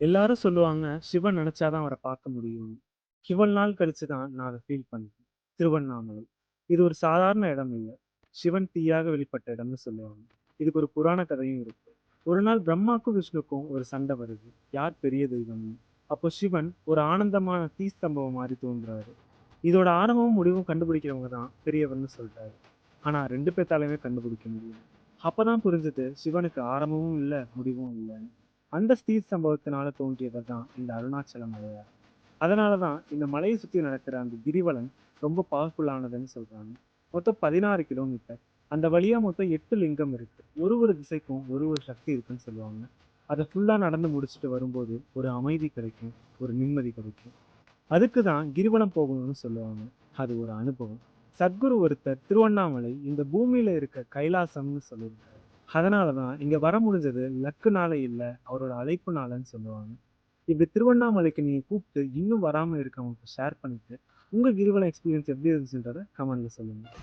எல்லாரும் சொல்லுவாங்க, சிவன் நெனச்சாதான் அவர பார்க்க முடியும்னு. இவ்வளவு நாள் கழிச்சு தான் நான் அத ஃபீல் பண்ணேன். திருவண்ணாமலை. இது ஒரு சாதாரண இடம் இல்ல. சிவன் தீயாக வெளிப்பட்ட இடம்னு சொல்லுவாங்க. இதுக்கு ஒரு புராண கதையும் இருக்கு. ஒரு நாள் பிரம்மாக்கும், விஷ்ணுக்கும் ஒரு சண்டை வருது. யார் பெரிய தெய்வம்னு. அப்போ சிவன் ஒரு ஆனந்தமான தீ ஸ்தம்பம் மாரி தோன்றுறாரு. இதோட ஆரம்பமும் முடிவும் கண்டுபிடிக்கிறவங்க தான் பெரியவர்னு சொல்ட்டாரு. ஆனா 2 பேத்தாலயுமே கண்டுபிடிக்க முடியல. அப்பதான் புரிஞ்சது சிவனுக்கு ஆரம்பமும் இல்ல, முடிவும் இல்லன்னு. அந்த ஸ்தீர் சம்பவத்தினால தோன்றியது தான் இந்த அருணாச்சல மலையார். அதனால தான் இந்த மலையை சுத்தி நடக்கிற அந்த கிரிவலம் ரொம்ப பவர்ஃபுல்லானதுன்னு சொல்றாங்க. மொத்தம் 16 கிலோமீட்டர். அந்த வழியா மொத்தம் 8 லிங்கம் இருக்கு. ஒரு ஒரு திசைக்கும் ஒரு ஒரு சக்தி இருக்குன்னு சொல்லுவாங்க. அத ஃபுல்லா நடந்து முடிச்சுட்டு வரும்போது ஒரு அமைதி கிடைக்கும், ஒரு நிம்மதி கிடைக்கும். அதுக்கு தான் கிரிவலம் போகணும்னு சொல்லுவாங்க. அது ஒரு அனுபவம். சத்குரு ஒருத்தர் திருவண்ணாமலை இந்த பூமியில இருக்க கைலாசம்னு சொல்லியிருக்காரு. அதனால தான் இங்க வர முடிஞ்சது லக்குனால இல்ல, அவரோட அழைப்புனாலன்னு சொல்லுவாங்க. இப்படி திருவண்ணாமலைக்கு நீங்க கூப்பிட்டு இன்னும் வராம இருக்கவங்களுக்கு ஷேர் பண்ணிட்டு, உங்க கிரிவலம் எக்ஸ்பீரியன்ஸ் எப்படி இருந்துச்சுன்றத கமெண்ட்ல சொல்லுங்க.